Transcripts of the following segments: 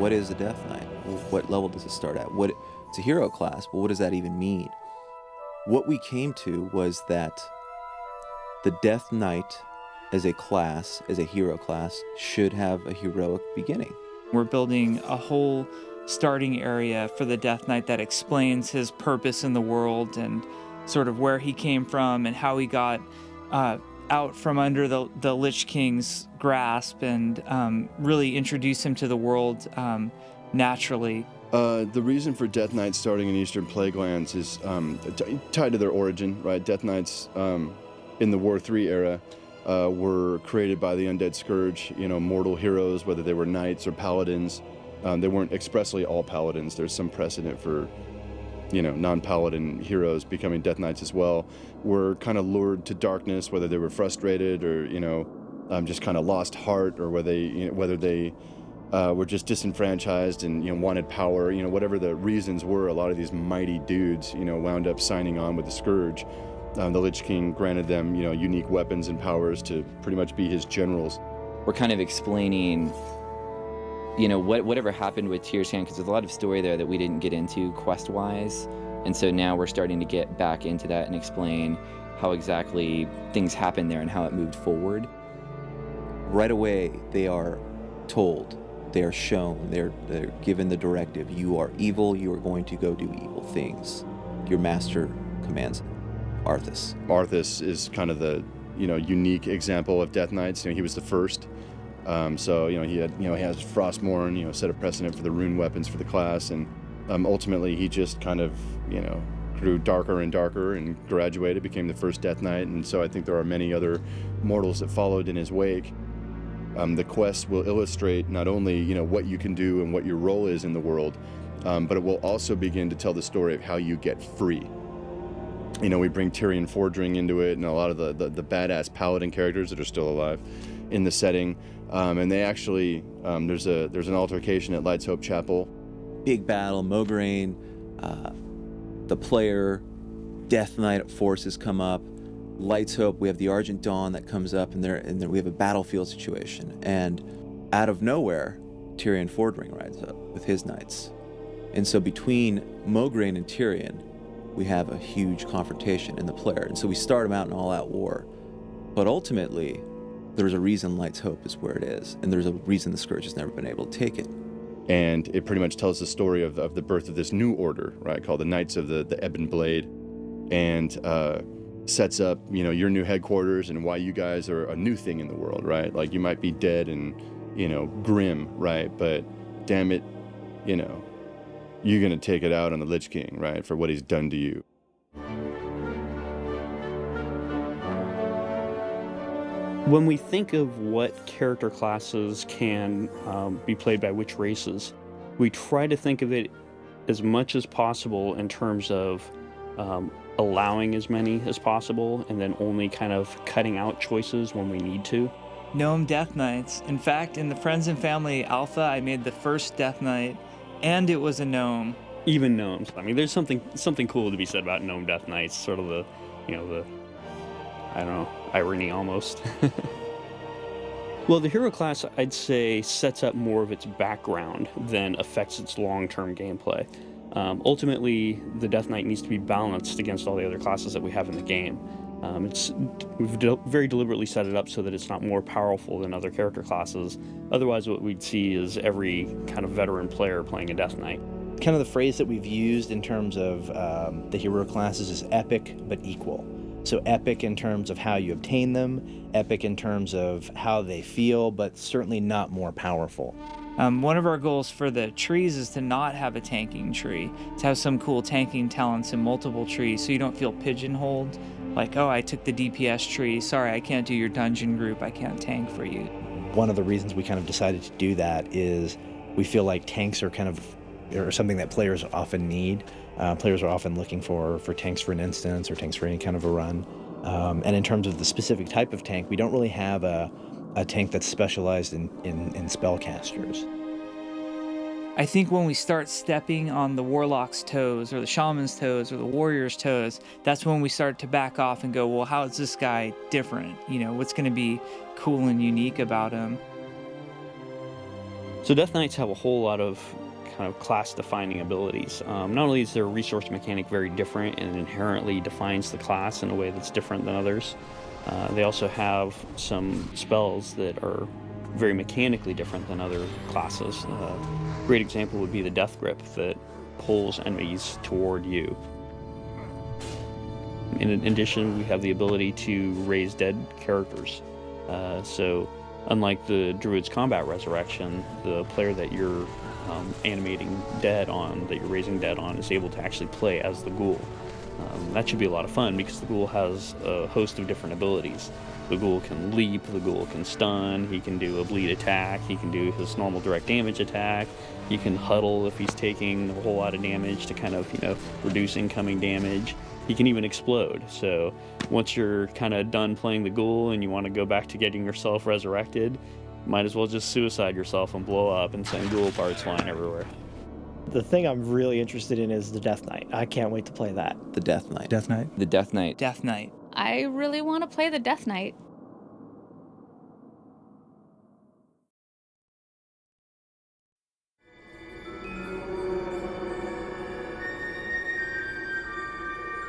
what is a Death Knight? What level does it start at? It's a hero class, but what does that even mean? What we came to was that the Death Knight as a class, as a hero class, should have a heroic beginning. We're building a whole starting area for the Death Knight that explains his purpose in the world and sort of where he came from and how he got out from under the Lich King's grasp and really introduce him to the world naturally. The reason for Death Knights starting in Eastern Plaguelands is tied to their origin, right? Death Knights in the War III era were created by the Undead Scourge, mortal heroes, whether they were knights or paladins. They weren't expressly all paladins. There's some precedent for, non-paladin heroes becoming Death Knights as well. Were kind of lured to darkness, whether they were frustrated or, just kind of lost heart, or whether they were just disenfranchised and wanted power. Whatever the reasons were, a lot of these mighty dudes, wound up signing on with the Scourge. The Lich King granted them, unique weapons and powers to pretty much be his generals. We're kind of explaining, whatever happened with Tyr's Hand, because there's a lot of story there that we didn't get into quest-wise. And so now we're starting to get back into that and explain how exactly things happened there and how it moved forward. Right away, they are told, they are shown, they're given the directive, you are evil, you are going to go do evil things. Your master commands it. Arthas. Arthas is kind of the, unique example of Death Knights. He was the first. He has Frostmourne, set a precedent for the rune weapons for the class, and ultimately he just kind of, grew darker and darker and graduated, became the first Death Knight, and so I think there are many other mortals that followed in his wake. The quest will illustrate not only, what you can do and what your role is in the world, but it will also begin to tell the story of how you get free. We bring Tyrion Fordring into it and a lot of the badass paladin characters that are still alive in the setting. And they actually, there's an altercation at Light's Hope Chapel. Big battle, Mograine, the player, Death Knight forces come up. Light's Hope, we have the Argent Dawn that comes up, and there we have a battlefield situation. And out of nowhere, Tyrion Fordring rides up with his knights. And so between Mograine and Tyrion, we have a huge confrontation in the player. And so we start them out in all-out war. But ultimately, there's a reason Light's Hope is where it is, and there's a reason the Scourge has never been able to take it. And it pretty much tells the story of the birth of this new order, right, called the Knights of the Ebon Blade, and sets up, your new headquarters and why you guys are a new thing in the world, right? Like, you might be dead and, grim, right? But damn it, you're going to take it out on the Lich King, right, for what he's done to you. When we think of what character classes can be played by which races, we try to think of it as much as possible in terms of allowing as many as possible and then only kind of cutting out choices when we need to. Gnome Death Knights. In fact, in the Friends and Family Alpha, I made the first Death Knight, and it was a gnome. Even gnomes. I mean, there's something cool to be said about Gnome Death Knights, sort of the I don't know, irony almost. Well, the hero class, I'd say, sets up more of its background than affects its long-term gameplay. Ultimately, the Death Knight needs to be balanced against all the other classes that we have in the game. We've very deliberately set it up so that it's not more powerful than other character classes. Otherwise, what we'd see is every kind of veteran player playing a Death Knight. Kind of the phrase that we've used in terms of the hero classes is epic but equal. So epic in terms of how you obtain them, epic in terms of how they feel, but certainly not more powerful. One of our goals for the trees is to not have a tanking tree, to have some cool tanking talents in multiple trees so you don't feel pigeonholed. Like, oh, I took the DPS tree, sorry, I can't do your dungeon group, I can't tank for you. One of the reasons we kind of decided to do that is we feel like tanks are something that players often need. Players are often looking for tanks for an instance or tanks for any kind of a run. And in terms of the specific type of tank, we don't really have a tank that's specialized in spellcasters. I think when we start stepping on the warlock's toes or the shaman's toes or the warrior's toes, that's when we start to back off and go, well, how is this guy different? What's going to be cool and unique about him? So Death Knights have a whole lot of kind of class-defining abilities. Not only is their resource mechanic very different and inherently defines the class in a way that's different than others, they also have some spells that are very mechanically different than other classes. A great example would be the Death Grip that pulls enemies toward you. In addition, we have the ability to raise dead characters. So unlike the Druid's Combat Resurrection, the player that you're animating dead on, that you're raising dead on, is able to actually play as the ghoul. That should be a lot of fun because the ghoul has a host of different abilities. The ghoul can leap, the ghoul can stun, he can do a bleed attack, he can do his normal direct damage attack, he can huddle if he's taking a whole lot of damage to kind of, reduce incoming damage. He can even explode. So once you're kind of done playing the ghoul and you want to go back to getting yourself resurrected, might as well just suicide yourself and blow up and send ghoul parts flying everywhere. The thing I'm really interested in is the Death Knight. I can't wait to play that. The Death Knight. Death Knight. The Death Knight. Death Knight. I really want to play the Death Knight.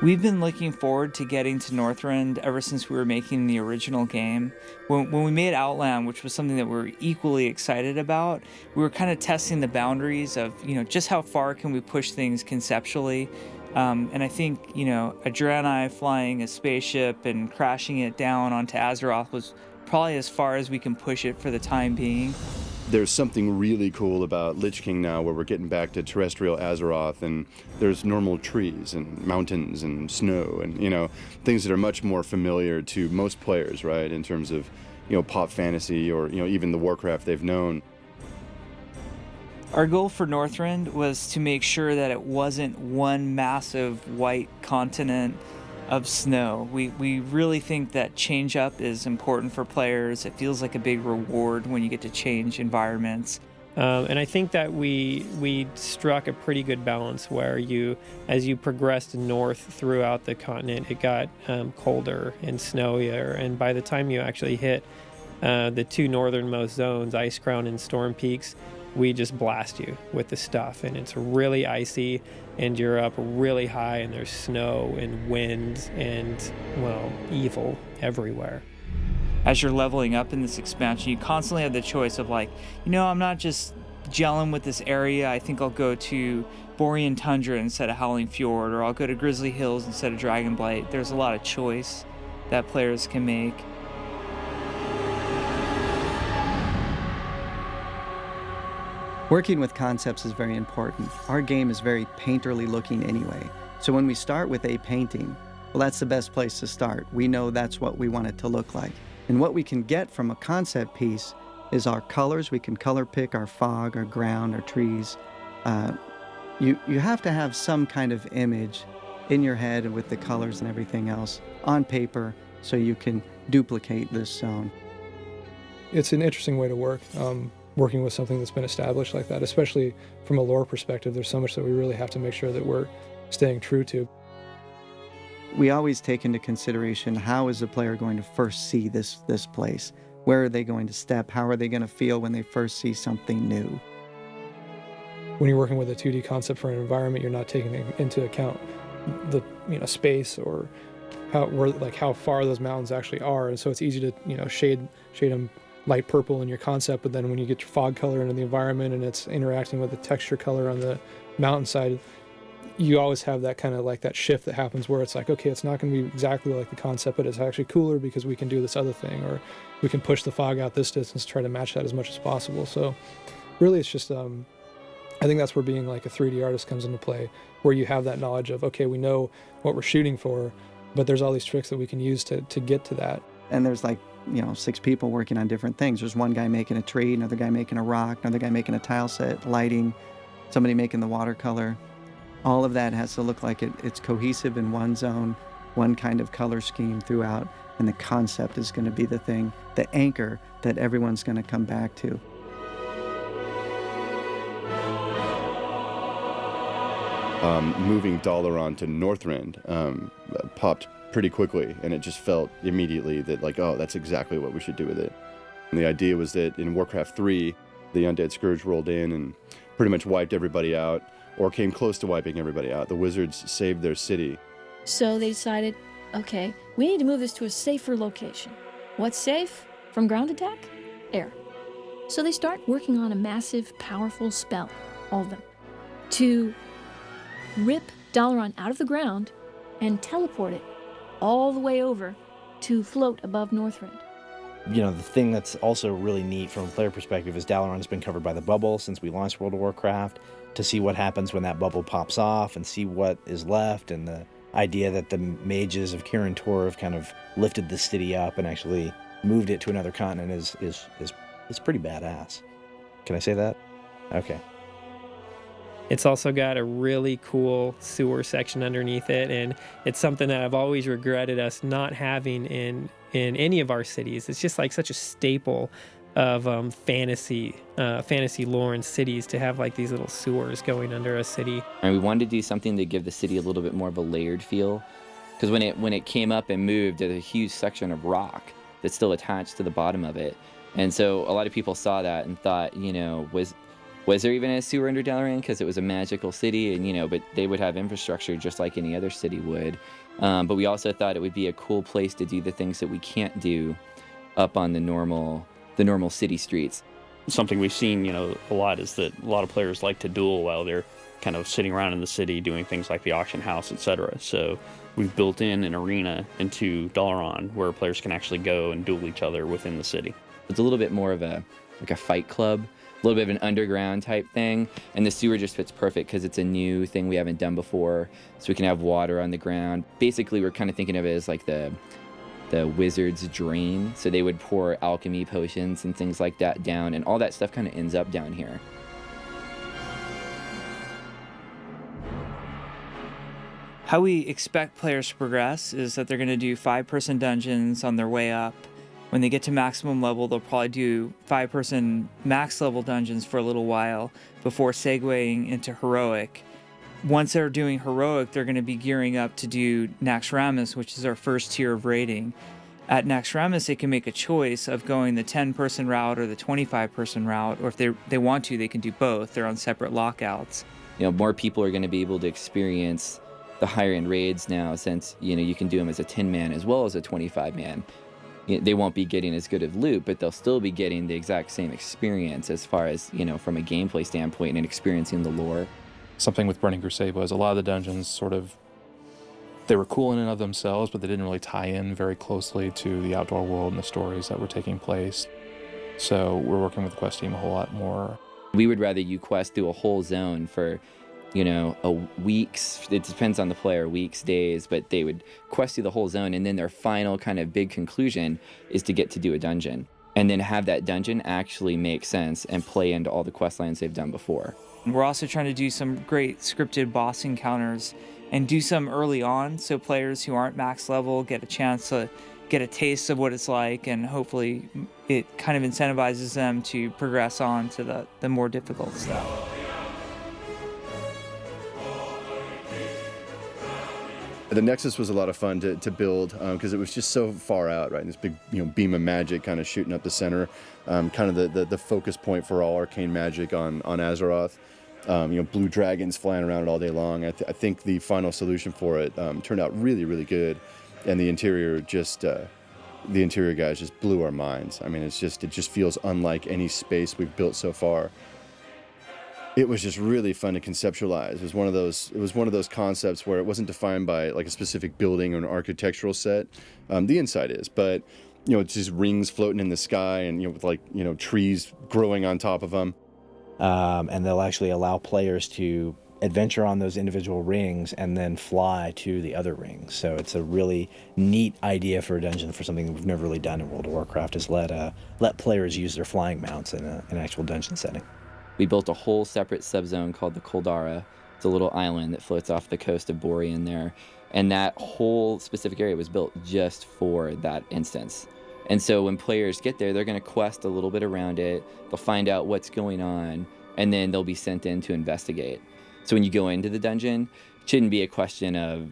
We've been looking forward to getting to Northrend ever since we were making the original game. When we made Outland, which was something that we were equally excited about, we were kind of testing the boundaries of, just how far can we push things conceptually. And I think, Adrani flying a spaceship and crashing it down onto Azeroth was probably as far as we can push it for the time being. There's something really cool about Lich King now where we're getting back to terrestrial Azeroth, and there's normal trees and mountains and snow and, things that are much more familiar to most players, right, in terms of, pop fantasy or, even the Warcraft they've known. Our goal for Northrend was to make sure that it wasn't one massive white continent of snow. We really think that change up is important for players. It feels like a big reward when you get to change environments. And I think that we struck a pretty good balance where as you progressed north throughout the continent, it got colder and snowier. And by the time you actually hit the two northernmost zones, Ice Crown and Storm Peaks, we just blast you with the stuff. And it's really icy, and you're up really high, and there's snow and wind and, evil everywhere. As you're leveling up in this expansion, you constantly have the choice of I'm not just gelling with this area. I think I'll go to Borean Tundra instead of Howling Fjord, or I'll go to Grizzly Hills instead of Dragonblight. There's a lot of choice that players can make. Working with concepts is very important. Our game is very painterly looking anyway. So when we start with a painting, well, that's the best place to start. We know that's what we want it to look like. And what we can get from a concept piece is our colors. We can color pick our fog, our ground, our trees. You have to have some kind of image in your head and with the colors and everything else on paper so you can duplicate this zone. It's an interesting way to work. Working with something that's been established like that, especially from a lore perspective, there's so much that we really have to make sure that we're staying true to. We always take into consideration, how is the player going to first see this place? Where are they going to step? How are they going to feel when they first see something new? When you're working with a 2D concept for an environment, you're not taking into account the space or how far those mountains actually are, and so it's easy to shade them light purple in your concept, but then when you get your fog color into the environment and it's interacting with the texture color on the mountainside, you always have that kind of that shift that happens where it's okay, it's not going to be exactly like the concept, but it's actually cooler because we can do this other thing, or we can push the fog out this distance, try to match that as much as possible. So really it's just, I think that's where being a 3D artist comes into play, where you have that knowledge of, okay, we know what we're shooting for, but there's all these tricks that we can use to get to that. And there's 6 people working on different things. There's one guy making a tree, another guy making a rock, another guy making a tile set, lighting, somebody making the watercolor. All of that has to look like it's cohesive in one zone, one kind of color scheme throughout, and the concept is going to be the thing, the anchor that everyone's going to come back to. Moving Dalaran to Northrend popped pretty quickly, and it just felt immediately that oh, that's exactly what we should do with it. And the idea was that in Warcraft 3, The undead scourge rolled in and pretty much wiped everybody out, or came close to wiping everybody out. The wizards saved their city. So they decided, okay, we need to move this to a safer location. What's safe from ground attack? Air. So they start working on a massive, powerful spell, all of them, to rip Dalaran out of the ground and teleport it all the way over to float above Northrend. You know, the thing that's also really neat from a player perspective is Dalaran's been covered by the bubble since we launched World of Warcraft, to see what happens when that bubble pops off and see what is left, and the idea that the mages of Kirin Tor have kind of lifted the city up and actually moved it to another continent is pretty badass. Can I say that? Okay. It's also got a really cool sewer section underneath it, and it's something that I've always regretted us not having in any of our cities. It's just like such a staple of fantasy lore and cities, to have like these little sewers going under a city. And we wanted to do something to give the city a little bit more of a layered feel, because when it came up and moved, there's a huge section of rock that's still attached to the bottom of it. And so a lot of people saw that and thought, you know, was there even a sewer under Dalaran? Because it was a magical city, and, you know, but they would have infrastructure just like any other city would. But we also thought it would be a cool place to do the things that we can't do up on the normal city streets. Something we've seen, you know, a lot is that a lot of players like to duel while they're kind of sitting around in the city doing things like the auction house, etc. So we've built in an arena into Dalaran where players can actually go and duel each other within the city. It's a little bit more of a fight club, a little bit of an underground type thing, and the sewer just fits perfect because it's a new thing we haven't done before, so we can have water on the ground. Basically, we're kind of thinking of it as like the wizard's drain, so they would pour alchemy potions and things like that down, and all that stuff kind of ends up down here. How we expect players to progress is that they're going to do 5-person dungeons on their way up. When they get to maximum level, they'll probably do 5-person max level dungeons for a little while before segueing into heroic. Once they're doing heroic, they're going to be gearing up to do Naxxramas, which is our first tier of rating. At Naxxramas, they can make a choice of going the 10-person route or the 25-person route, or if they want to, they can do both. They're on separate lockouts. You know, more people are going to be able to experience the higher end raids now, since, you know, you can do them as a 10-man as well as a 25-man. They won't be getting as good of loot, but they'll still be getting the exact same experience as far as, you know, from a gameplay standpoint and experiencing the lore. Something with Burning Crusade was a lot of the dungeons they were cool in and of themselves, but they didn't really tie in very closely to the outdoor world and the stories that were taking place. So we're working with the quest team a whole lot more. We would rather you quest through a whole zone for, you know, weeks, it depends on the player, weeks, days, but they would quest through the whole zone, and then their final kind of big conclusion is to get to do a dungeon. And then have that dungeon actually make sense and play into all the quest lines they've done before. We're also trying to do some great scripted boss encounters and do some early on, so players who aren't max level get a chance to get a taste of what it's like, and hopefully it kind of incentivizes them to progress on to the more difficult stuff. The Nexus was a lot of fun to build because it was just so far out, right? And this big, you know, beam of magic kind of shooting up the center, kind of the focus point for all arcane magic on Azeroth. You know, blue dragons flying around it all day long. I think the final solution for it turned out really, really good, and the interior guys just blew our minds. I mean, it just feels unlike any space we've built so far. It was just really fun to conceptualize. It was one of those concepts where it wasn't defined by like a specific building or an architectural set. The inside is, but, you know, it's just rings floating in the sky, and, you know, with, like, you know, trees growing on top of them. And they'll actually allow players to adventure on those individual rings and then fly to the other rings. So it's a really neat idea for a dungeon, for something we've never really done in World of Warcraft, is let players use their flying mounts in an actual dungeon setting. We built a whole separate subzone called the Koldara. It's a little island that floats off the coast of Borean there. And that whole specific area was built just for that instance. And so when players get there, they're going to quest a little bit around it. They'll find out what's going on, and then they'll be sent in to investigate. So when you go into the dungeon, shouldn't be a question of,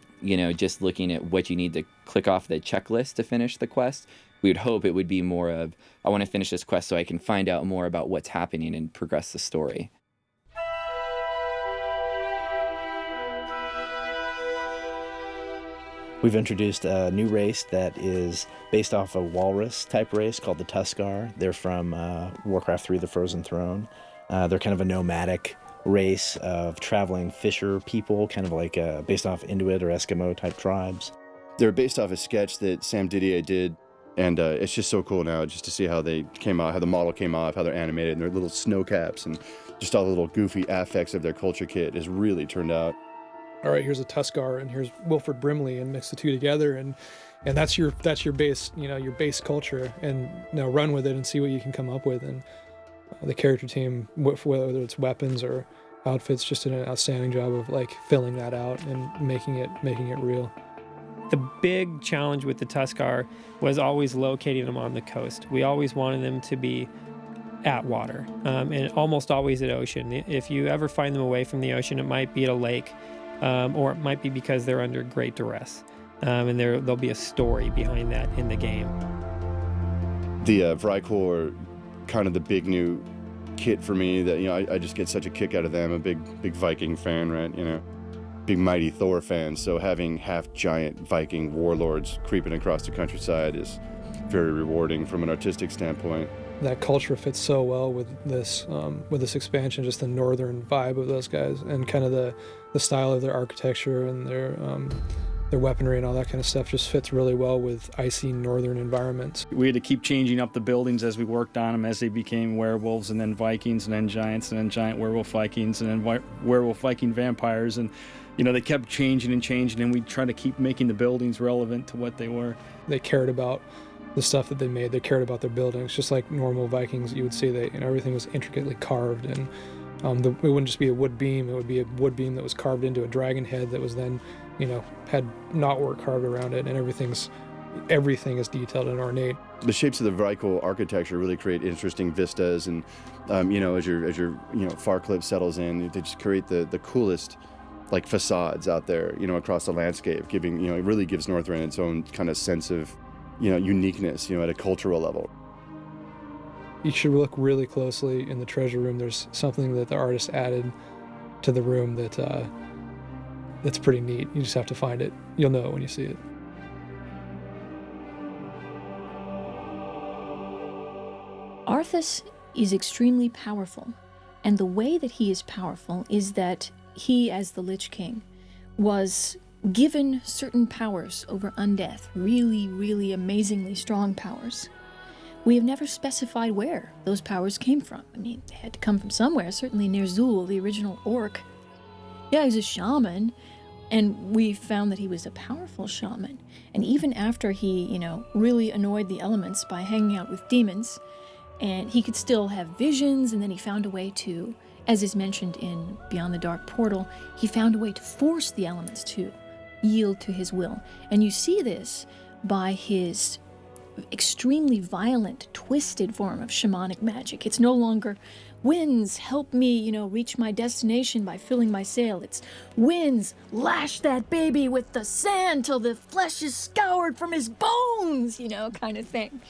just looking at what you need to click off the checklist to finish the quest. We would hope it would be more of, I want to finish this quest so I can find out more about what's happening and progress the story. We've introduced a new race that is based off a walrus type race called the Tuskarr. They're from Warcraft 3, The Frozen Throne. They're kind of a nomadic race of traveling fisher people, kind of like based off Inuit or Eskimo type tribes. They're based off a sketch that Sam Didier did, and it's just so cool now just to see how they came out, how the model came off, how they're animated, and their little snow caps, and just all the little goofy affects of their culture kit has really turned out. All right, here's a Tuskarr and here's Wilford Brimley, and mix the two together, and that's your base, your base culture, and now run with it and see what you can come up with. And the character team, whether it's weapons or outfits, just did an outstanding job of like filling that out and making it real. The big challenge with the Tuskarr was always locating them on the coast. We always wanted them to be at water, and almost always at ocean. If you ever find them away from the ocean, it might be at a lake. Or it might be because they're under great duress, and there'll be a story behind that in the game. The Vrykul are kind of the big new kit for me that, I just get such a kick out of them. A big Viking fan, right? Big mighty Thor fan. So having half giant Viking warlords creeping across the countryside is very rewarding from an artistic standpoint. That culture fits so well with this expansion, just the northern vibe of those guys, and kind of the style of their architecture and their weaponry and all that kind of stuff just fits really well with icy northern environments. We had to keep changing up the buildings as we worked on them, as they became werewolves, and then Vikings, and then giants, and then giant werewolf Vikings, and then werewolf Viking vampires, and they kept changing and changing, and we tried to keep making the buildings relevant to what they were. They cared about the stuff that they made. They cared about their buildings, just like normal Vikings. You would see that everything was intricately carved, and it wouldn't just be a wood beam. It would be a wood beam that was carved into a dragon head that was then, had knotwork carved around it, and everything is detailed and ornate. The shapes of the Vrykul architecture really create interesting vistas, and as your far clip settles in, they just create the coolest like facades out there, across the landscape, giving it really gives Northrend its own kind of sense of uniqueness, at a cultural level. You should look really closely in the treasure room. There's something that the artist added to the room that's pretty neat. You just have to find it. You'll know it when you see it. Arthas is extremely powerful, and the way that he is powerful is that he, as the Lich King, was given certain powers over undeath, really, really amazingly strong powers. We have never specified where those powers came from. I mean, they had to come from somewhere. Certainly Ner'zhul, the original orc. Yeah, he was a shaman, and we found that he was a powerful shaman. And even after he, really annoyed the elements by hanging out with demons, and he could still have visions, and then he found a way to, as is mentioned in Beyond the Dark Portal, he found a way to force the elements to yield to his will. And you see this by his extremely violent, twisted form of shamanic magic. It's no longer, winds, help me, reach my destination by filling my sail. It's, winds, lash that baby with the sand till the flesh is scoured from his bones, kind of thing.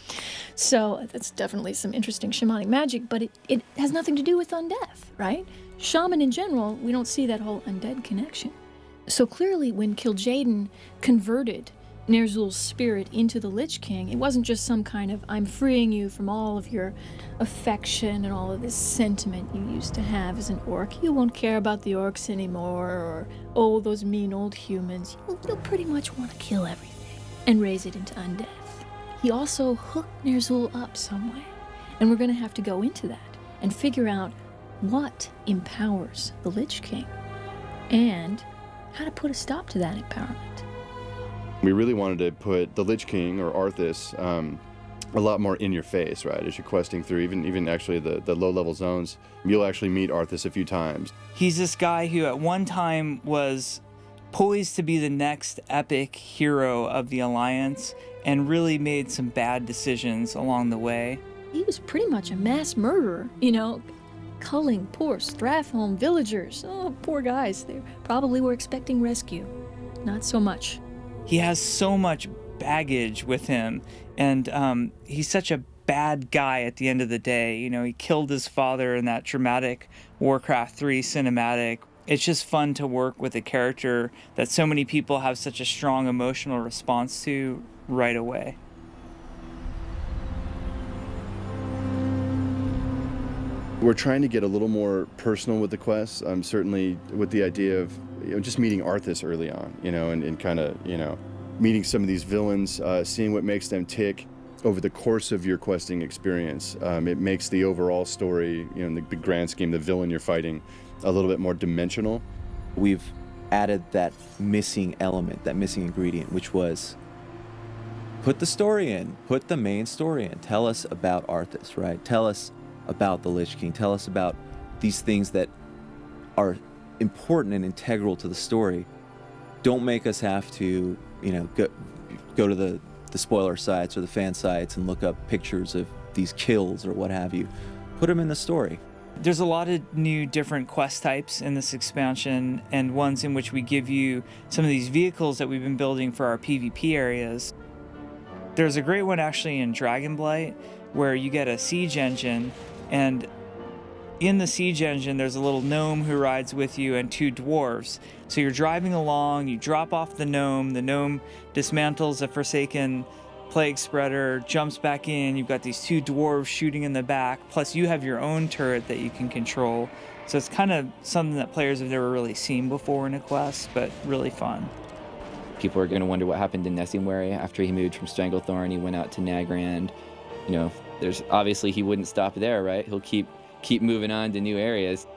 So that's definitely some interesting shamanic magic, but it has nothing to do with undeath, right? Shaman in general, we don't see that whole undead connection. So clearly when Kil'jaeden converted Ner'zhul's spirit into the Lich King, it wasn't just some kind of, I'm freeing you from all of your affection and all of this sentiment you used to have as an orc. You won't care about the orcs anymore, or, oh, those mean old humans. You'll pretty much want to kill everything and raise it into undeath. He also hooked Ner'zhul up some way, and we're going to have to go into that and figure out what empowers the Lich King and how to put a stop to that empowerment. We really wanted to put the Lich King, or Arthas, a lot more in your face, right? As you're questing through, even actually the low-level zones, you'll actually meet Arthas a few times. He's this guy who at one time was poised to be the next epic hero of the Alliance, and really made some bad decisions along the way. He was pretty much a mass murderer, Culling poor Strathholm villagers. Oh, poor guys. They probably were expecting rescue. Not so much. He has so much baggage with him, and he's such a bad guy at the end of the day. You know, he killed his father in that dramatic Warcraft 3 cinematic. It's just fun to work with a character that so many people have such a strong emotional response to right away. We're trying to get a little more personal with the quests. Certainly with the idea of just meeting Arthas early on, and kind of, meeting some of these villains, seeing what makes them tick over the course of your questing experience. It makes the overall story, in the grand scheme, the villain you're fighting, a little bit more dimensional. We've added that missing element, that missing ingredient, which was put the story in, put the main story in. Tell us about Arthas, right? Tell us about the Lich King. Tell us about these things that are important and integral to the story. Don't make us have to, go to the spoiler sites or the fan sites and look up pictures of these kills or what have you. Put them in the story. There's a lot of new different quest types in this expansion, and ones in which we give you some of these vehicles that we've been building for our PvP areas. There's a great one actually in Dragonblight where you get a siege engine, and in the siege engine there's a little gnome who rides with you and 2 dwarves. So you're driving along, you drop off the gnome dismantles a Forsaken plague spreader, jumps back in, you've got these 2 dwarves shooting in the back, plus you have your own turret that you can control. So it's kind of something that players have never really seen before in a quest, but really fun. People are going to wonder what happened to Nessimwary after he moved from Stranglethorn. He went out to Nagrand. There's obviously he wouldn't stop there, right? He'll keep moving on to new areas.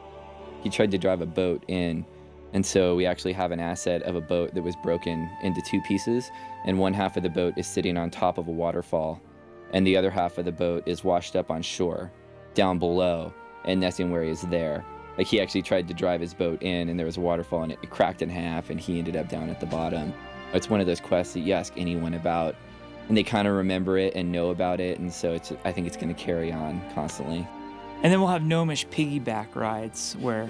He tried to drive a boat in, and so we actually have an asset of a boat that was broken into 2 pieces, and one half of the boat is sitting on top of a waterfall, and the other half of the boat is washed up on shore, down below, and Nessimwary is there. Like, he actually tried to drive his boat in, and there was a waterfall, and it cracked in half, and he ended up down at the bottom. It's one of those quests that you ask anyone about, and they kind of remember it and know about it, and so I think it's going to carry on constantly. And then we'll have gnomish piggyback rides where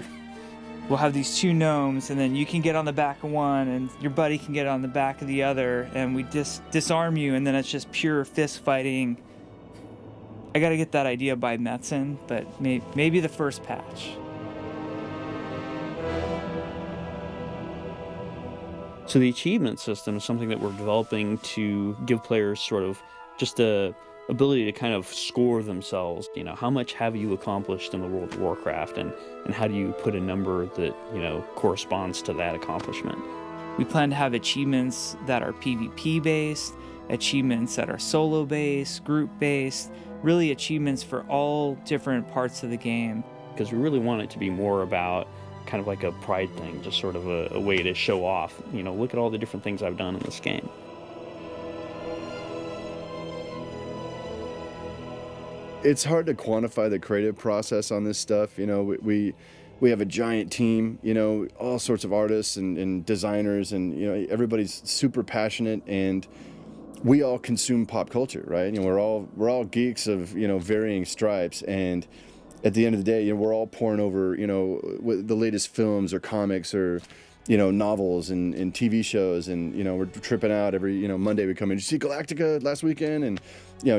we'll have these 2 gnomes, and then you can get on the back of one and your buddy can get on the back of the other, and we disarm you, and then it's just pure fist fighting. I got to get that idea by Metzen, but maybe the first patch. So the achievement system is something that we're developing to give players sort of just a ability to kind of score themselves. How much have you accomplished in the World of Warcraft, and how do you put a number that, corresponds to that accomplishment? We plan to have achievements that are PvP based, achievements that are solo based, group based, really achievements for all different parts of the game. Because we really want it to be more about kind of like a pride thing, just sort of a way to show off, look at all the different things I've done in this game. It's hard to quantify the creative process on this stuff. We have a giant team, all sorts of artists and designers, and everybody's super passionate, and we all consume pop culture, right? We're all geeks of varying stripes, and at the end of the day, we're all poring over the latest films or comics or novels and TV shows, and we're tripping out every Monday. We come in. Did you see Galactica last weekend? And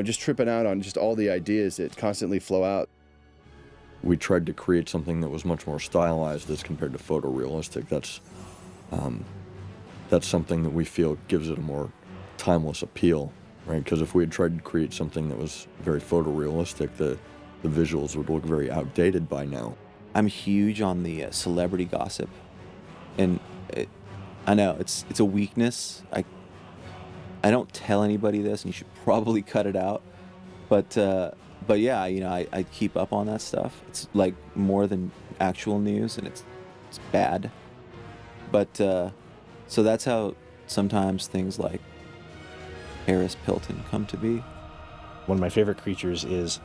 just tripping out on just all the ideas that constantly flow out. We tried to create something that was much more stylized as compared to photorealistic. That's something that we feel gives it a more timeless appeal, right? Because if we had tried to create something that was very photorealistic, the visuals would look very outdated by now. I'm huge on the celebrity gossip, and I know it's a weakness. I don't tell anybody this, and you should probably cut it out. But yeah, I keep up on that stuff. It's like more than actual news, and it's bad. But so that's how sometimes things like Paris Pilton come to be. One of my favorite creatures is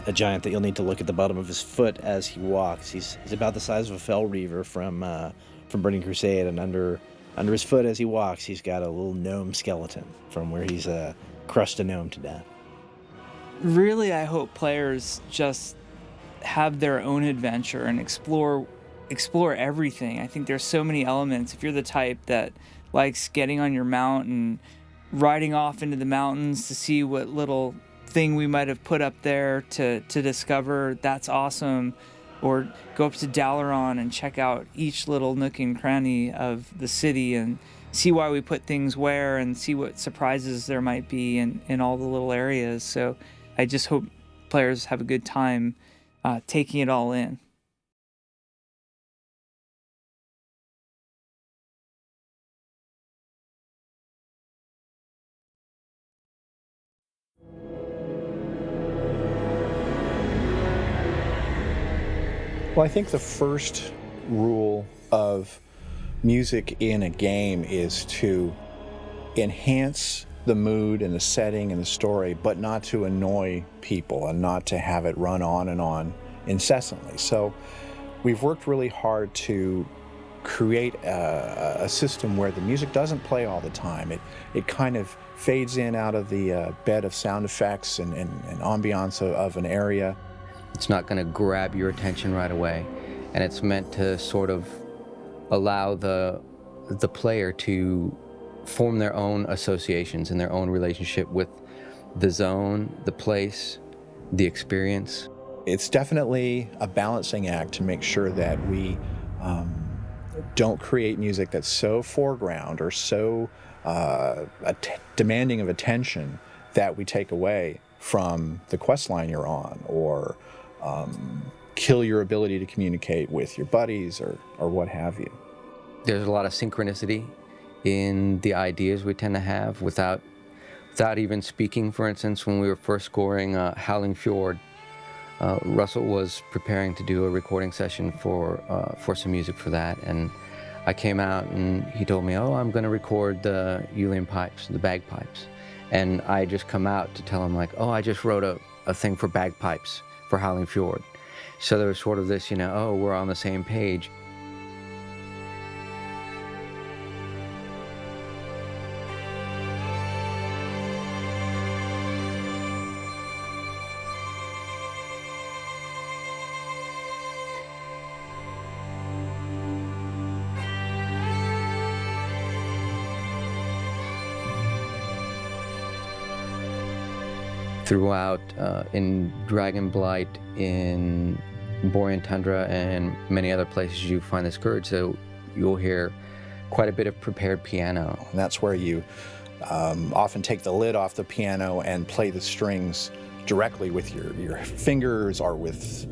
a giant that you'll need to look at the bottom of his foot as he walks. He's about the size of a Fell Reaver from Burning Crusade, and under his foot as he walks, he's got a little gnome skeleton from where he's crushed a gnome to death. Really, I hope players just have their own adventure and explore everything. I think there's so many elements. If you're the type that likes getting on your mount and riding off into the mountains to see what little thing we might have put up there to discover, that's awesome. Or go up to Dalaran and check out each little nook and cranny of the city and see why we put things where and see what surprises there might be in all the little areas. So I just hope players have a good time taking it all in. Well, I think the first rule of music in a game is to enhance the mood and the setting and the story, but not to annoy people and not to have it run on and on incessantly. So we've worked really hard to create a system where the music doesn't play all the time. It kind of fades in out of the bed of sound effects and ambiance of an area. It's not going to grab your attention right away, and it's meant to sort of allow the player to form their own associations and their own relationship with the zone, the place, the experience. It's definitely a balancing act to make sure that we don't create music that's so foreground or so demanding of attention that we take away from the quest line you're on, or kill your ability to communicate with your buddies or what have you. There's a lot of synchronicity in the ideas we tend to have without even speaking. For instance, when we were first scoring Howling Fjord, Russell was preparing to do a recording session for some music for that, and I came out and he told me, oh, I'm going to record the uilleann pipes, the bagpipes. And I just come out to tell him, like, oh, I just wrote a thing for bagpipes for Howling Fjord. So there was sort of this, oh, we're on the same page. Throughout in Dragonblight, in Borean Tundra, and many other places you find the Scourge, so you'll hear quite a bit of prepared piano. And that's where you often take the lid off the piano and play the strings directly with your fingers or with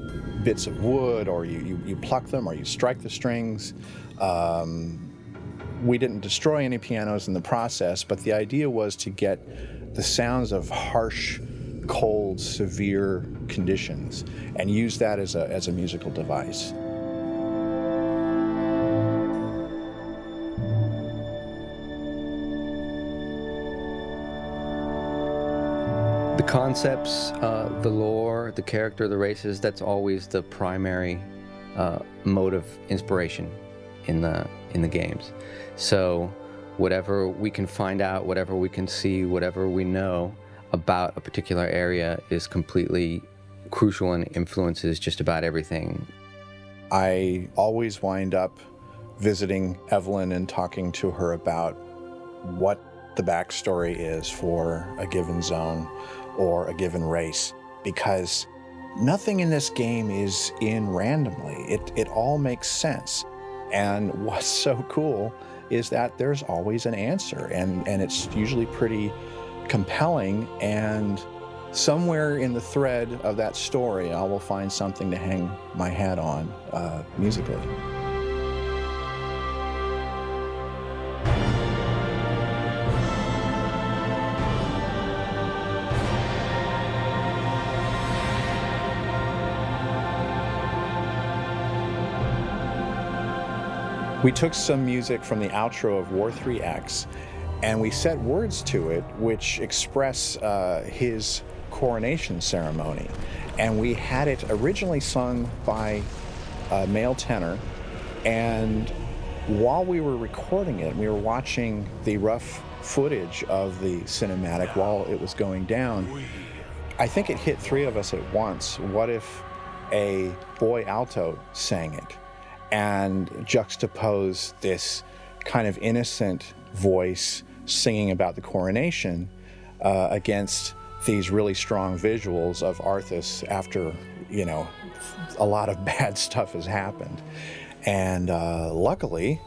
bits of wood, or you pluck them or you strike the strings. We didn't destroy any pianos in the process, but the idea was to get the sounds of harsh, cold, severe conditions and use that as a musical device. The concepts, the lore, the character, the races, that's always the primary mode of inspiration in the games. So whatever we can find out, whatever we can see, whatever we know about a particular area is completely crucial and influences just about everything. I always wind up visiting Evelyn and talking to her about what the backstory is for a given zone or a given race, because nothing in this game is in randomly. It all makes sense. And what's so cool is that there's always an answer, and it's usually pretty compelling, and somewhere in the thread of that story I will find something to hang my hat on musically. We took some music from the outro of War 3X and we set words to it which express his coronation ceremony. And we had it originally sung by a male tenor, and while we were recording it, we were watching the rough footage of the cinematic while it was going down. I think it hit three of us at once. What if a boy alto sang it and juxtapose this kind of innocent voice singing about the coronation against these really strong visuals of Arthas after, you know, a lot of bad stuff has happened. And luckily,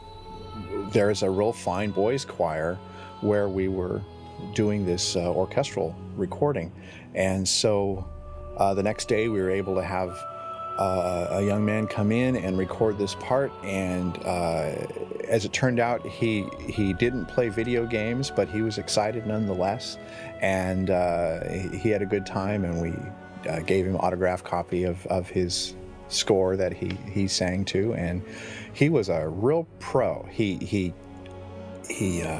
there's a real fine boys choir where we were doing this orchestral recording. And so the next day we were able to have a young man come in and record this part, and as it turned out, he didn't play video games, but he was excited nonetheless, and he had a good time, and we gave him an autographed copy of his score that he sang to, and he was a real pro. He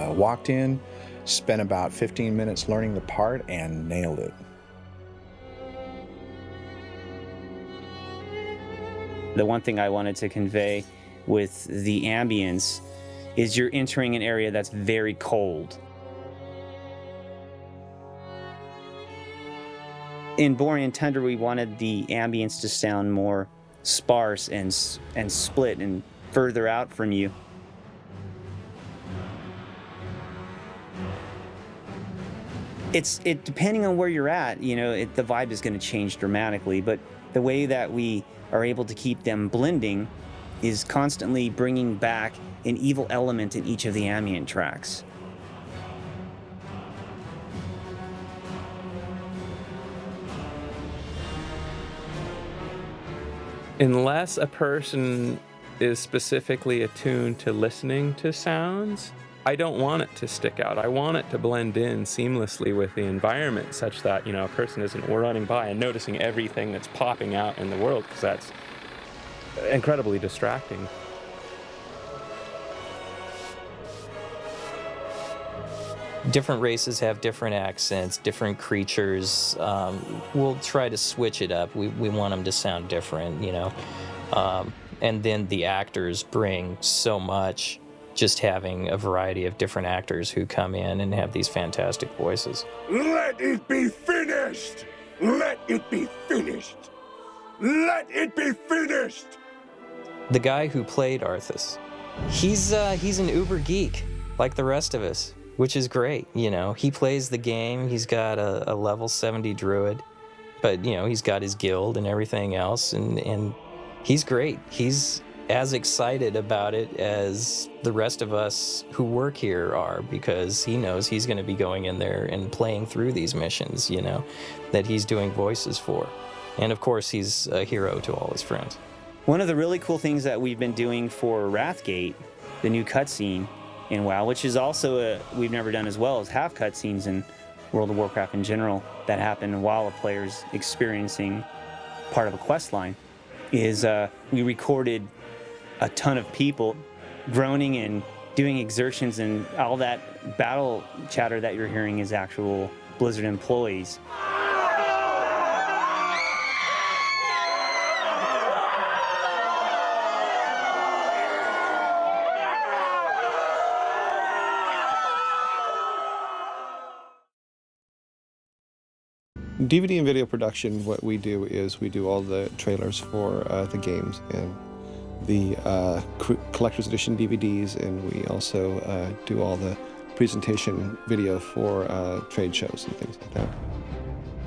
walked in, spent about 15 minutes learning the part, and nailed it. The one thing I wanted to convey with the ambience is you're entering an area that's very cold. In Borean Tundra, we wanted the ambience to sound more sparse and split and further out from you. It depending on where you're at, you know, the vibe is going to change dramatically, but the way that we are able to keep them blending is constantly bringing back an evil element in each of the ambient tracks. Unless a person is specifically attuned to listening to sounds, I don't want it to stick out. I want it to blend in seamlessly with the environment such that, you know, a person isn't running by and noticing everything that's popping out in the world, because that's incredibly distracting. Different races have different accents, different creatures. We'll try to switch it up. We want them to sound different, you know. And then the actors bring so much, just having a variety of different actors who come in and have these fantastic voices. Let it be finished! Let it be finished! Let it be finished! The guy who played Arthas, he's an uber geek, like the rest of us, which is great. You know, he plays the game. He's got a level 70 druid, but, you know, he's got his guild and everything else, and he's great. He's as excited about it as the rest of us who work here are, because he knows he's going to be going in there and playing through these missions, you know, that he's doing voices for. And of course, he's a hero to all his friends. One of the really cool things that we've been doing for Wrathgate, the new cutscene in WoW, which is also we've never done as well, is have cutscenes in World of Warcraft in general that happen while a player's experiencing part of a quest line, is we recorded a ton of people groaning and doing exertions, and all that battle chatter that you're hearing is actual Blizzard employees. DVD and video production, what we do is we do all the trailers for the games and the collector's edition DVDs, and we also do all the presentation video for trade shows and things like that.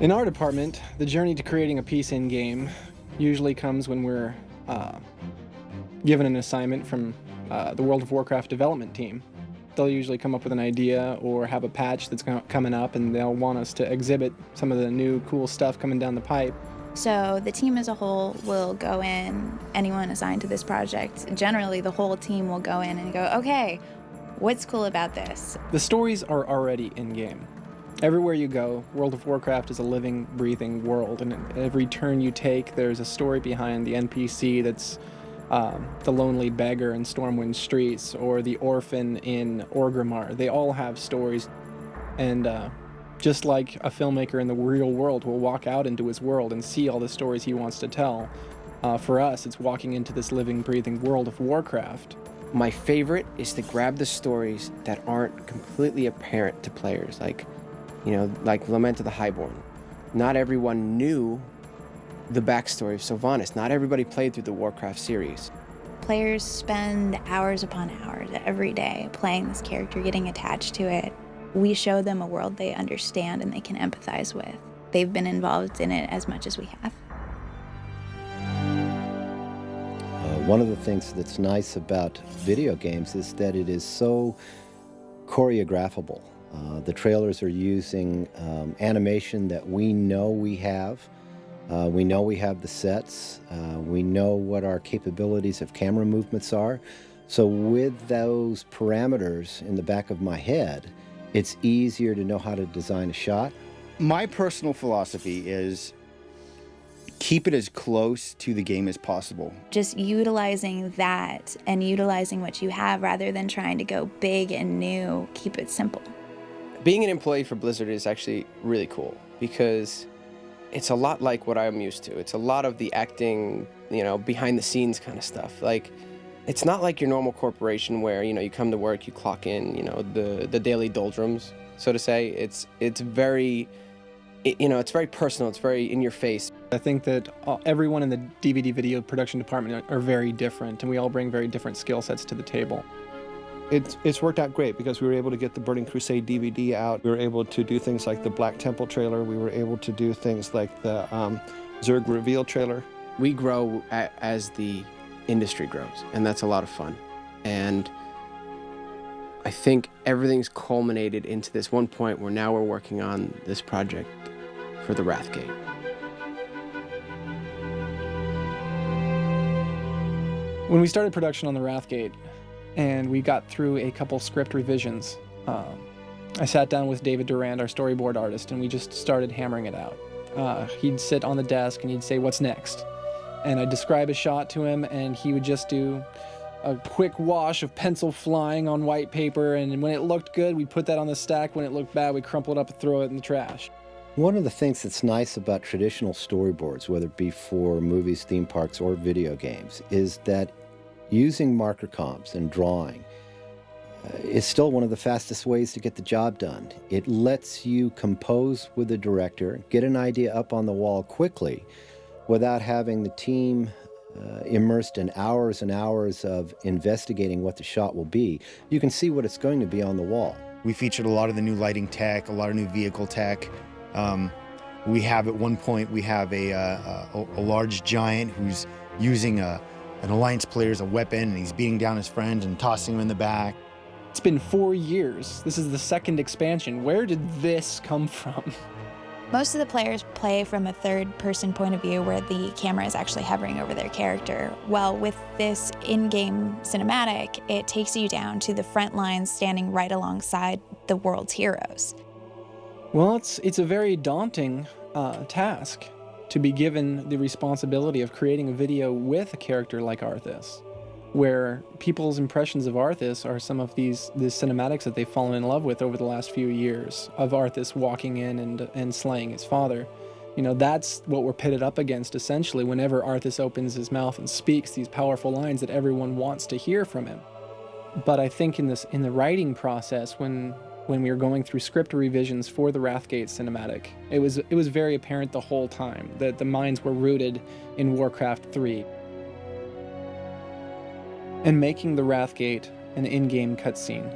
In our department, the journey to creating a piece in-game usually comes when we're given an assignment from the World of Warcraft development team. They'll usually come up with an idea or have a patch that's coming up, and they'll want us to exhibit some of the new cool stuff coming down the pipe. So the team as a whole will go in, anyone assigned to this project, generally the whole team will go in and go, okay, what's cool about this? The stories are already in-game. Everywhere you go, World of Warcraft is a living, breathing world, and at every turn you take, there's a story behind the NPC that's the lonely beggar in Stormwind Streets, or the orphan in Orgrimmar. They all have stories, and just like a filmmaker in the real world will walk out into his world and see all the stories he wants to tell, for us it's walking into this living, breathing World of Warcraft. My favorite is to grab the stories that aren't completely apparent to players, like, you know, like Lament of the Highborn. Not everyone knew the backstory of Sylvanas. Not everybody played through the Warcraft series. Players spend hours upon hours every day playing this character, getting attached to it. We show them a world they understand and they can empathize with. They've been involved in it as much as we have. One of the things that's nice about video games is that it is so choreographable. The trailers are using animation that we know we have. We know we have the sets. We know what our capabilities of camera movements are. So with those parameters in the back of my head, it's easier to know how to design a shot. My personal philosophy is keep it as close to the game as possible. Just utilizing that and utilizing what you have rather than trying to go big and new, keep it simple. Being an employee for Blizzard is actually really cool because it's a lot like what I'm used to. It's a lot of the acting, behind the scenes kind of stuff. Like, it's not like your normal corporation where, you come to work, you clock in, the daily doldrums, so to say. It's very, it's very personal. It's very in your face. I think that everyone in the DVD video production department are very different, and we all bring very different skill sets to the table. It's worked out great because we were able to get the Burning Crusade DVD out. We were able to do things like the Black Temple trailer. We were able to do things like the Zerg reveal trailer. We grow as the industry grows, and that's a lot of fun. And I think everything's culminated into this one point where now we're working on this project for the Wrathgate. When we started production on the Wrathgate, and we got through a couple script revisions, I sat down with David Durand, our storyboard artist, and we just started hammering it out. He'd sit on the desk and he'd say, "What's next?" And I'd describe a shot to him, and he would just do a quick wash of pencil flying on white paper, and when it looked good, we'd put that on the stack. When it looked bad, we'd crumple it up and throw it in the trash. One of the things that's nice about traditional storyboards, whether it be for movies, theme parks, or video games, is that using marker comps and drawing is still one of the fastest ways to get the job done. It lets you compose with the director, get an idea up on the wall quickly without having the team immersed in hours and hours of investigating what the shot will be. You can see what it's going to be on the wall. We featured a lot of the new lighting tech, a lot of new vehicle tech. We have at one point, we have a large giant who's using an Alliance player as a weapon, and he's beating down his friends and tossing them in the back. It's been 4 years. This is the second expansion. Where did this come from? Most of the players play from a third-person point of view where the camera is actually hovering over their character. Well, with this in-game cinematic, it takes you down to the front lines standing right alongside the world's heroes. Well, it's a very daunting task to be given the responsibility of creating a video with a character like Arthas, where people's impressions of Arthas are some of these cinematics that they've fallen in love with over the last few years, of Arthas walking in and slaying his father. That's what we're pitted up against, essentially, whenever Arthas opens his mouth and speaks these powerful lines that everyone wants to hear from him. But I think in the writing process, when we were going through script revisions for the Wrathgate cinematic, it was very apparent the whole time that the minds were rooted in Warcraft 3. And making the Wrathgate an in-game cutscene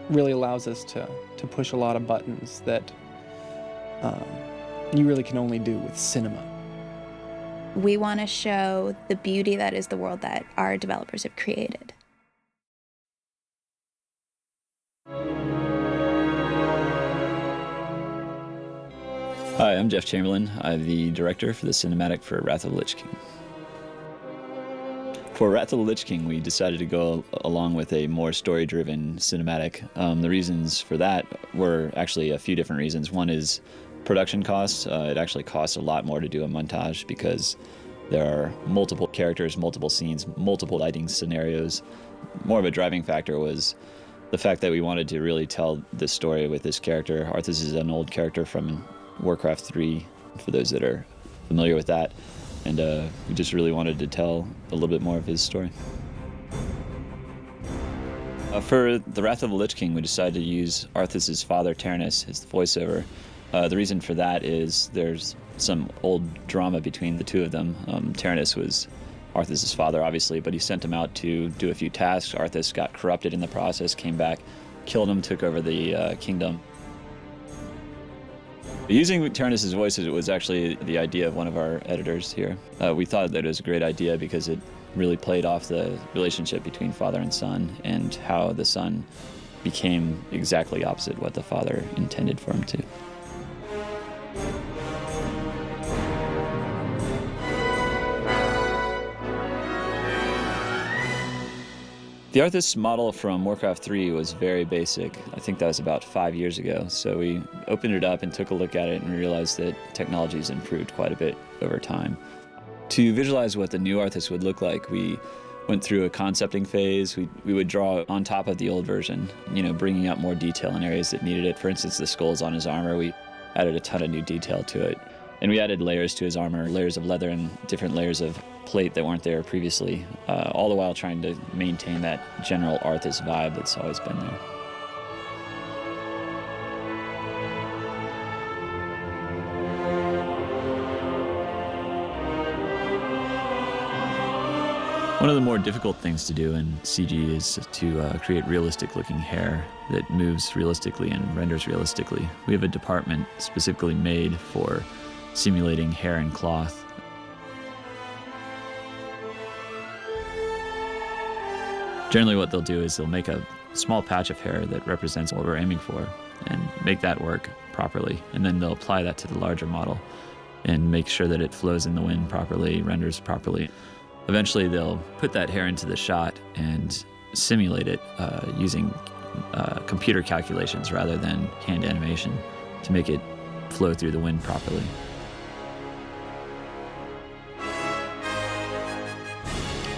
really allows us to push a lot of buttons that you really can only do with cinema. We want to show the beauty that is the world that our developers have created. Hi, I'm Jeff Chamberlain. I'm the director for the cinematic for Wrath of the Lich King. For Wrath of the Lich King, we decided to go along with a more story-driven cinematic. The reasons for that were actually a few different reasons. One is production costs. It actually costs a lot more to do a montage because there are multiple characters, multiple scenes, multiple lighting scenarios. More of a driving factor was the fact that we wanted to really tell this story with this character. Arthas is an old character from Warcraft 3, for those that are familiar with that. And we just really wanted to tell a little bit more of his story. For the Wrath of the Lich King, we decided to use Arthas' father, Taranis, as the voiceover. The reason for that is there's some old drama between the two of them. Tyrannus was Arthas' father, obviously, but he sent him out to do a few tasks. Arthas got corrupted in the process, came back, killed him, took over the kingdom. Using Tyrannus' voice was actually the idea of one of our editors here. We thought that it was a great idea because it really played off the relationship between father and son and how the son became exactly opposite what the father intended for him to. The Arthas model from Warcraft 3 was very basic. I think that was about 5 years ago. So we opened it up and took a look at it and realized that technology has improved quite a bit over time. To visualize what the new Arthas would look like, we went through a concepting phase. We would draw on top of the old version, bringing out more detail in areas that needed it. For instance, the skulls on his armor, we added a ton of new detail to it. And we added layers to his armor, layers of leather and different layers of plate that weren't there previously, all the while trying to maintain that general Arthas vibe that's always been there. One of the more difficult things to do in CG is to create realistic-looking hair that moves realistically and renders realistically. We have a department specifically made for simulating hair and cloth. Generally what they'll do is they'll make a small patch of hair that represents what we're aiming for and make that work properly. And then they'll apply that to the larger model and make sure that it flows in the wind properly, renders properly. Eventually they'll put that hair into the shot and simulate it using computer calculations rather than hand animation to make it flow through the wind properly.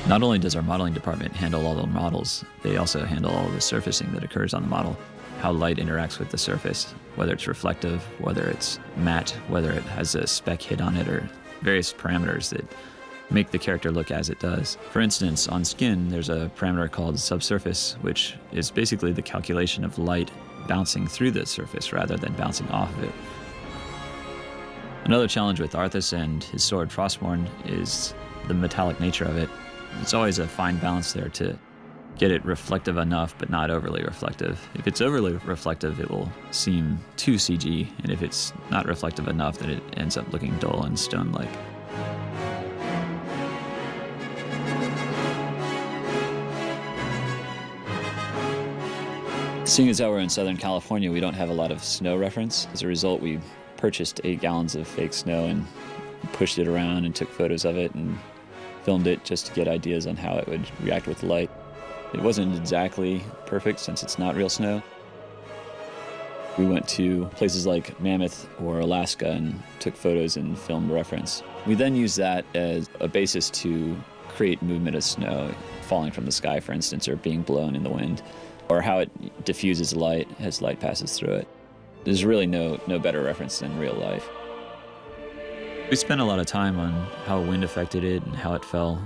Not only does our modeling department handle all the models, they also handle all the surfacing that occurs on the model, how light interacts with the surface, whether it's reflective, whether it's matte, whether it has a speck hit on it, or various parameters that make the character look as it does. For instance, on skin, there's a parameter called subsurface, which is basically the calculation of light bouncing through the surface rather than bouncing off of it. Another challenge with Arthas and his sword Frostmourne is the metallic nature of it. It's always a fine balance there to get it reflective enough, but not overly reflective. If it's overly reflective, it will seem too CG, and if it's not reflective enough, then it ends up looking dull and stone-like. Seeing as how we're in Southern California, we don't have a lot of snow reference. As a result, we purchased 8 gallons of fake snow and pushed it around and took photos of it and filmed it just to get ideas on how it would react with light. It wasn't exactly perfect since it's not real snow. We went to places like Mammoth or Alaska and took photos and filmed reference. We then used that as a basis to create movement of snow falling from the sky, for instance, or being blown in the wind, or how it diffuses light as light passes through it. There's really no better reference than real life. We spent a lot of time on how wind affected it and how it fell,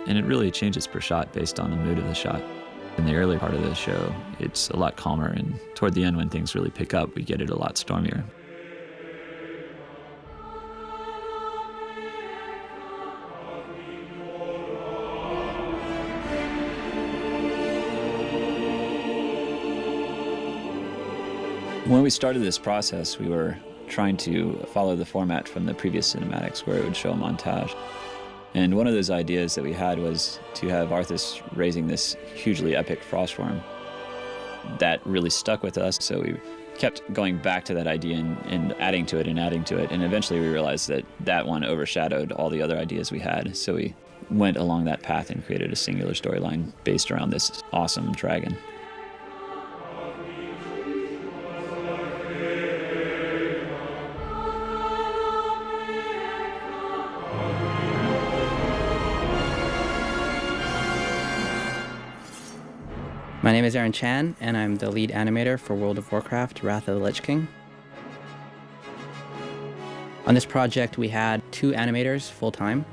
and it really changes per shot based on the mood of the shot. In the early part of the show, it's a lot calmer, and toward the end when things really pick up, we get it a lot stormier. When we started this process, we were trying to follow the format from the previous cinematics where it would show a montage. And one of those ideas that we had was to have Arthas raising this hugely epic frostworm. That really stuck with us, so we kept going back to that idea and adding to it and adding to it. And eventually we realized that that one overshadowed all the other ideas we had. So we went along that path and created a singular storyline based around this awesome dragon. My name is Aaron Chan, and I'm the lead animator for World of Warcraft, Wrath of the Lich King. On this project, we had 2 animators full-time.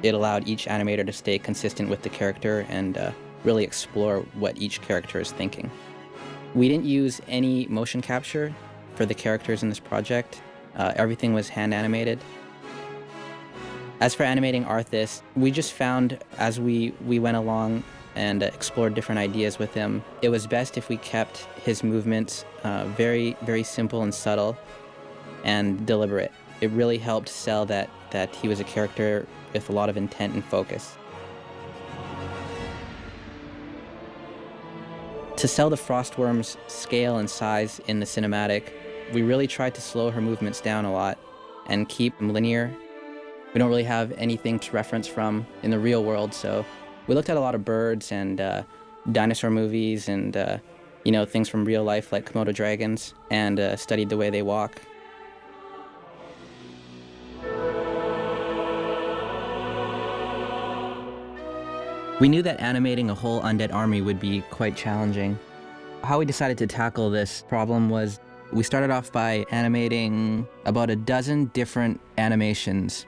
It allowed each animator to stay consistent with the character and really explore what each character is thinking. We didn't use any motion capture for for the characters in this project. Everything was hand animated. As for animating Arthas, we just found as we went along and explored different ideas with him, it was best if we kept his movements very, very simple and subtle and deliberate. It really helped sell that he was a character with a lot of intent and focus. To sell the Frostworm's scale and size in the cinematic, we really tried to slow her movements down a lot and keep them linear. We don't really have anything to reference from in the real world, so we looked at a lot of birds and dinosaur movies and things from real life like Komodo dragons and studied the way they walk. We knew that animating a whole undead army would be quite challenging. How we decided to tackle this problem was we started off by animating about a dozen different animations.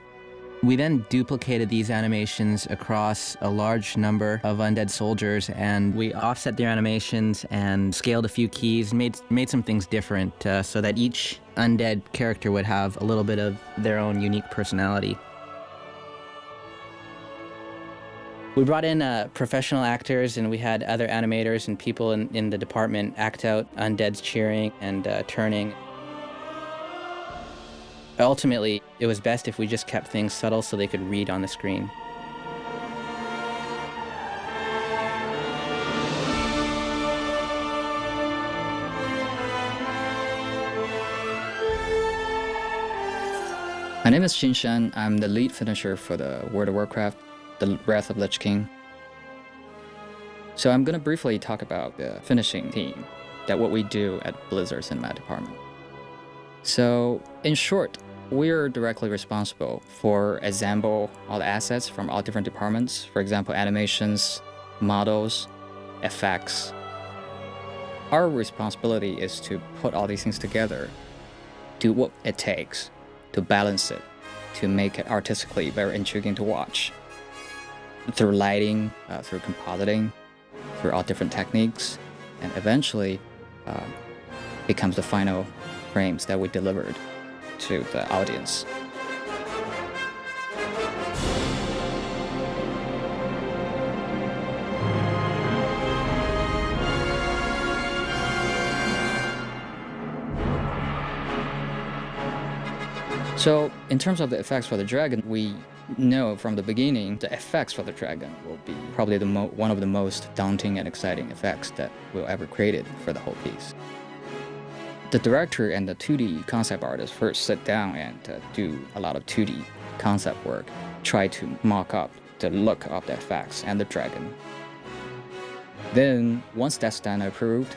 We then duplicated these animations across a large number of undead soldiers, and we offset their animations and scaled a few keys, made some things different so that each undead character would have a little bit of their own unique personality. We brought in professional actors, and we had other animators and people in the department act out undeads cheering and turning. Ultimately, it was best if we just kept things subtle so they could read on the screen. My name is Xinshan. I'm the lead finisher for the World of Warcraft, the Wrath of Lich King. So I'm going to briefly talk about the finishing team, what we do at Blizzard Cinematic Department. So in short, we're directly responsible for assemble all the assets from all different departments. For example, animations, models, effects. Our responsibility is to put all these things together, do what it takes to balance it, to make it artistically very intriguing to watch. Through lighting, through compositing, through all different techniques, and eventually becomes the final frames that we delivered to the audience. So in terms of the effects for the dragon, we know from the beginning the effects for the dragon will be probably one of the most daunting and exciting effects that we'll ever created for the whole piece. The director and the 2D concept artist first sit down and do a lot of 2D concept work, try to mock up the look of the effects and the dragon. Then once that's done and approved,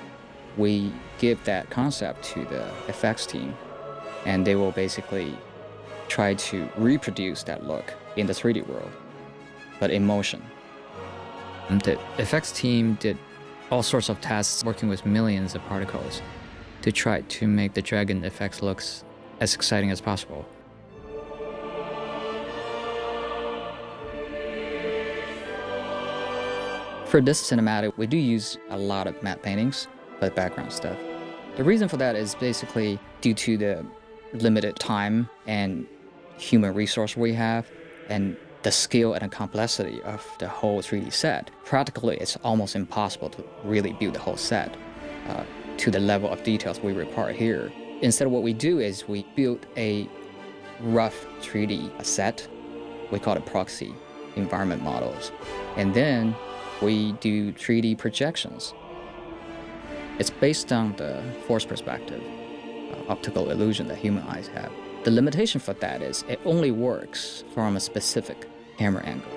we give that concept to the effects team, and they will basically try to reproduce that look in the 3D world, but in motion. And the effects team did all sorts of tests working with millions of particles to try to make the dragon effects looks as exciting as possible. For this cinematic, we do use a lot of matte paintings for the background stuff. The reason for that is basically due to the limited time and human resource we have, and the scale and the complexity of the whole 3D set. Practically, it's almost impossible to really build the whole set to the level of details we require here. Instead, what we do is we build a rough 3D set. We call it proxy environment models. And then we do 3D projections. It's based on the force perspective, optical illusion that human eyes have. The limitation for that is it only works from a specific camera angle.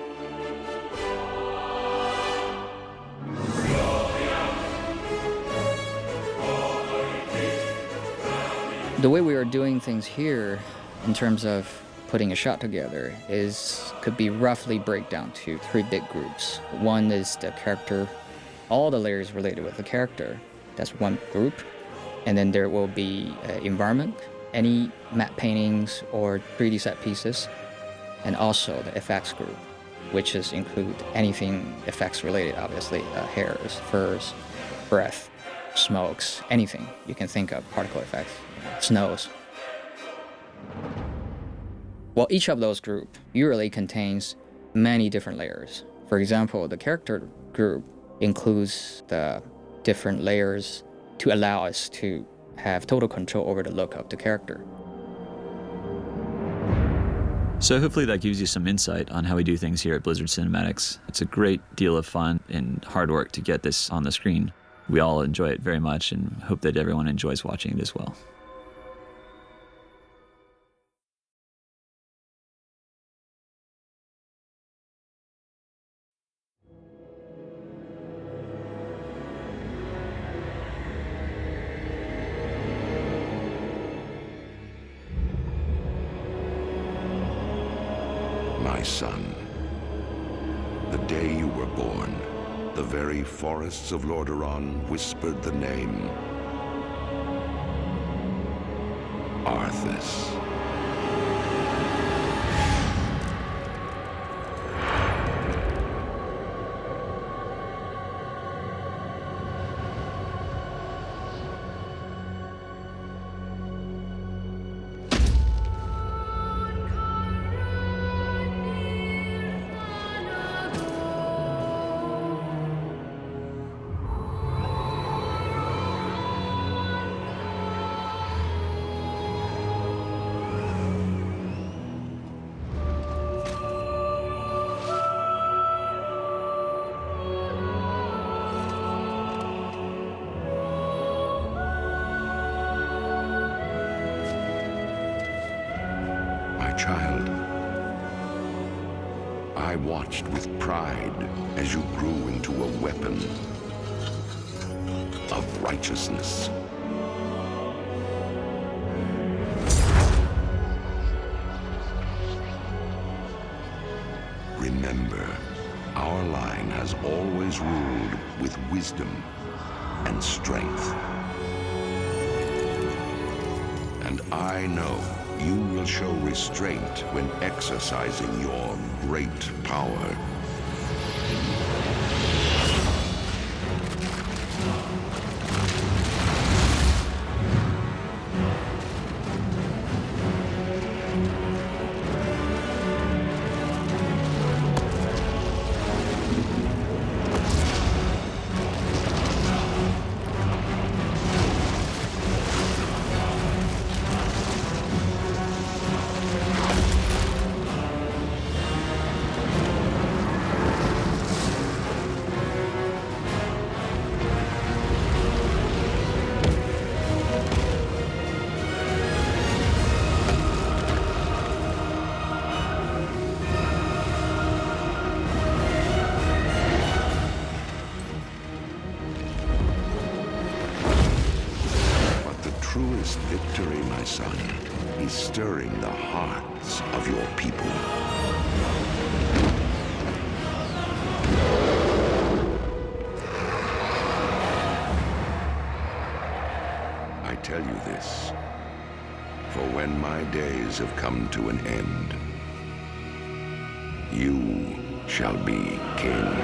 The way we are doing things here in terms of putting a shot together could be roughly break down to 3 big groups. One is the character, all the layers related with the character. That's one group. And then there will be environment, any matte paintings or 3D set pieces, and also the effects group, which include anything effects related, obviously, hairs, furs, breath, smokes, anything you can think of, particle effects, snows. Well, each of those groups usually contains many different layers. For example, the character group includes the different layers to allow us to have total control over the look of the character. So hopefully that gives you some insight on how we do things here at Blizzard Cinematics. It's a great deal of fun and hard work to get this on the screen. We all enjoy it very much and hope that everyone enjoys watching it as well. My son, the day you were born, the very forests of Lordaeron whispered the name Arthas. Child, I watched with pride as you grew into a weapon of righteousness. Remember, our line has always ruled with wisdom and strength. And I know you will show restraint when exercising your great power. Truest victory, my son, is stirring the hearts of your people. I tell you this, for when my days have come to an end, you shall be king.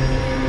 Bye.